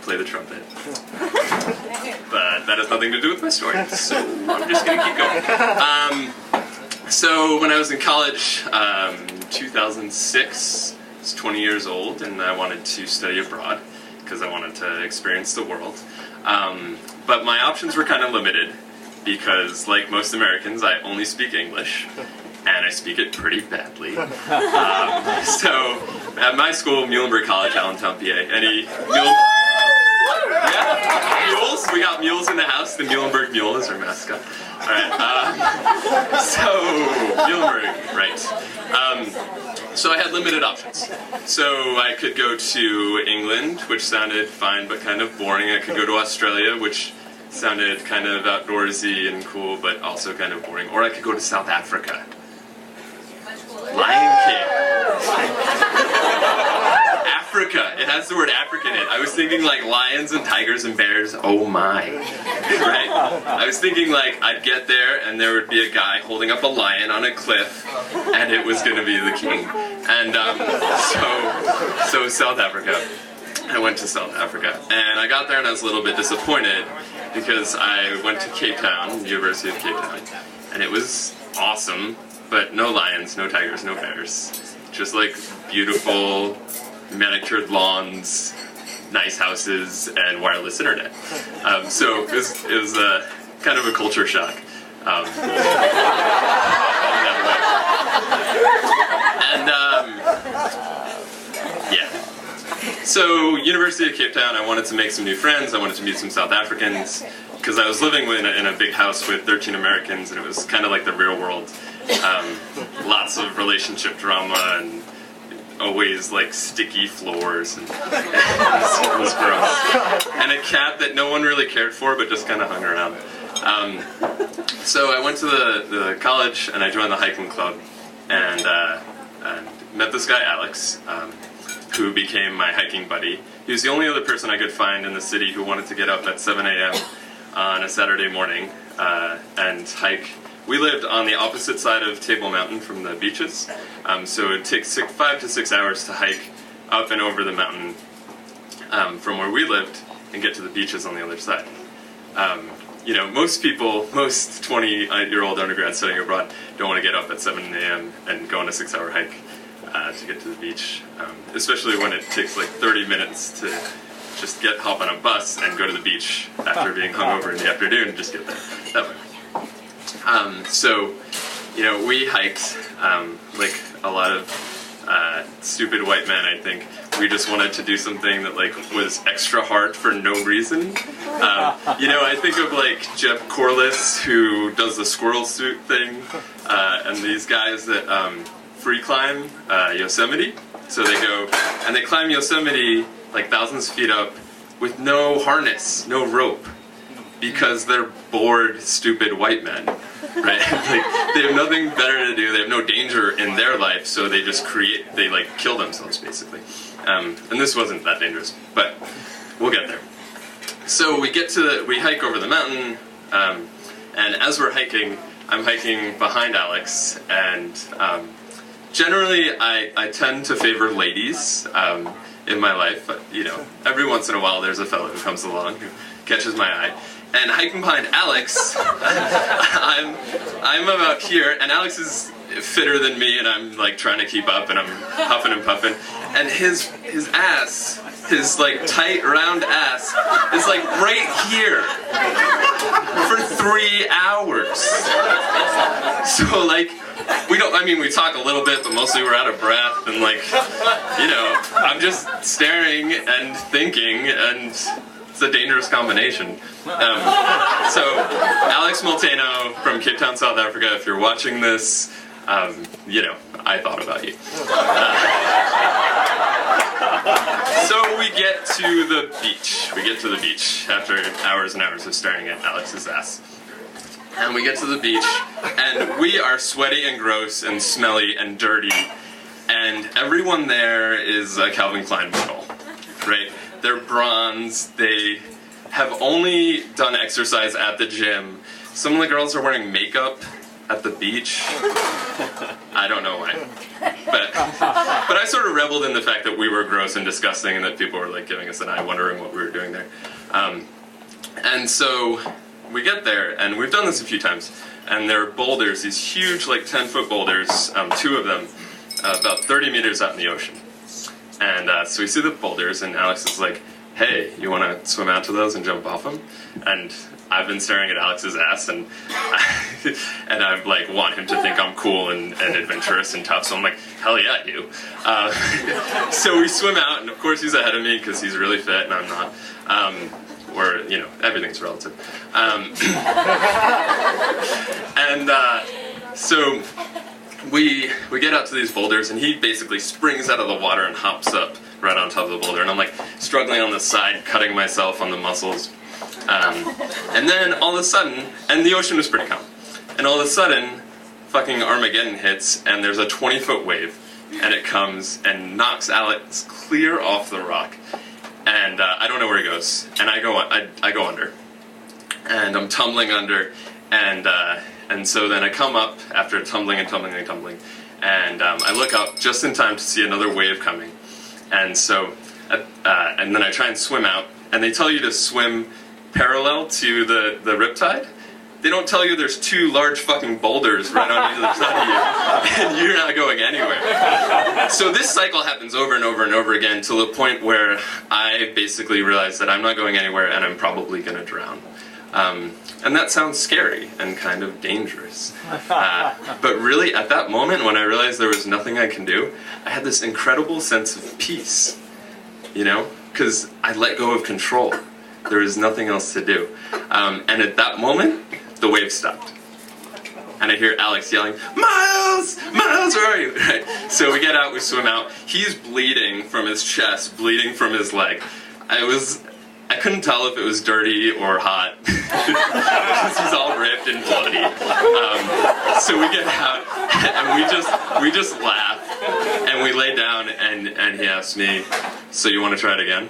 play the trumpet. But that has nothing to do with my story, so I'm just going to keep going. So when I was in college, 2006, I was 20 years old, and I wanted to study abroad because I wanted to experience the world. But my options were kind of limited because, like most Americans, I only speak English, and I speak it pretty badly. So at my school, Muhlenberg College, Allentown, PA, any mules? We got mules in the house. The Muhlenberg Mule is our mascot. All right. So Muhlenberg, right? So I had limited options. So I could go to England, which sounded fine but kind of boring. I could go to Australia, which sounded kind of outdoorsy and cool, but also kind of boring. Or I could go to South Africa. Lion King. Africa. It has the word Africa in it. I was thinking like lions and tigers and bears. Oh my. Right? I was thinking like I'd get there and there would be a guy holding up a lion on a cliff and it was going to be the king. And so South Africa. I went to South Africa. And I got there and I was a little bit disappointed because I went to Cape Town, University of Cape Town. And it was awesome, but no lions, no tigers, no bears. Just like beautiful manicured lawns, nice houses, and wireless internet. So it was kind of a culture shock. Yeah. So University of Cape Town, I wanted to make some new friends. I wanted to meet some South Africans because I was living in a big house with 13 Americans, and it was kind of like the real world. Lots of relationship drama and always like sticky floors, and it was gross. And a cat that no one really cared for, but just kind of hung around. So I went to the college and I joined the hiking club, and met this guy Alex, who became my hiking buddy. He was the only other person I could find in the city who wanted to get up at 7 a.m. on a Saturday morning and hike. We lived on the opposite side of Table Mountain from the beaches, so it takes 5 to 6 hours to hike up and over the mountain from where we lived and get to the beaches on the other side. You know, most people, most 20-year-old undergrads studying abroad don't want to get up at 7 a.m. and go on a 6-hour hike to get to the beach, especially when it takes like 30 minutes to just hop on a bus and go to the beach after being hungover in the afternoon and just get there that way. So, you know, we hiked, like a lot of stupid white men, I think. We just wanted to do something that, like, was extra hard for no reason. You know, I think of, like, Jeb Corliss, who does the squirrel suit thing, and these guys that free climb Yosemite. So they go, and they climb Yosemite, like, thousands of feet up with no harness, no rope, because they're bored, stupid white men. Right? Like, they have nothing better to do, they have no danger in their life, so they just they like kill themselves basically. And this wasn't that dangerous, but we'll get there. So we hike over the mountain, and as we're hiking, I'm hiking behind Alex, and generally I tend to favor ladies in my life, but you know, every once in a while there's a fellow who comes along who catches my eye. And hiking behind Alex, I'm about here, and Alex is fitter than me, and I'm like trying to keep up, and I'm huffing and puffing, and his ass, his like tight round ass, is like right here for 3 hours. So like, we talk a little bit, but mostly we're out of breath, and like, you know, I'm just staring and thinking, and it's a dangerous combination. So, Alex Molteno from Cape Town, South Africa, if you're watching this, you know, I thought about you. So we get to the beach. We get to the beach after hours and hours of staring at Alex's ass. And we get to the beach, and we are sweaty and gross and smelly and dirty, and everyone there is a Calvin Klein model, right? They're bronze, they have only done exercise at the gym. Some of the girls are wearing makeup, at the beach. I don't know why. But I sort of reveled in the fact that we were gross and disgusting and that people were like giving us an eye wondering what we were doing there. And so we get there, and we've done this a few times, and there are boulders, these huge like 10-foot boulders, 2 of them, about 30 meters out in the ocean. And so we see the boulders, and Alex is like, hey, you want to swim out to those and jump off them? And I've been staring at Alex's ass, and I like want him to think I'm cool and adventurous and tough, so I'm like, hell yeah, I do. So we swim out, and of course he's ahead of me because he's really fit and I'm not. Or, you know, everything's relative. So we get out to these boulders, and he basically springs out of the water and hops up right on top of the boulder, and I'm like struggling on the side, cutting myself on the muscles. And then all of a sudden, and the ocean was pretty calm, and all of a sudden, fucking Armageddon hits, and there's a 20-foot wave, and it comes and knocks Alex clear off the rock, and I don't know where he goes, and I go under, and I'm tumbling under, and so then I come up after tumbling, and I look up just in time to see another wave coming, and so, and then I try and swim out, and they tell you to swim parallel to the riptide. They don't tell you there's 2 large fucking boulders right on either side of you, and you're not going anywhere. So this cycle happens over and over and over again to the point where I basically realize that I'm not going anywhere and I'm probably going to drown. And that sounds scary and kind of dangerous. But really, at that moment, when I realized there was nothing I can do, I had this incredible sense of peace, you know, because I let go of control. There was nothing else to do. And at that moment, the wave stopped. And I hear Alex yelling, Miles! Miles, where are you? Right? So we get out, we swim out. He's bleeding from his chest, bleeding from his leg. I couldn't tell if it was dirty or hot. Because he's all ripped and bloody. So we get out, and we just laugh. And we lay down, and he asks me, so you want to try it again?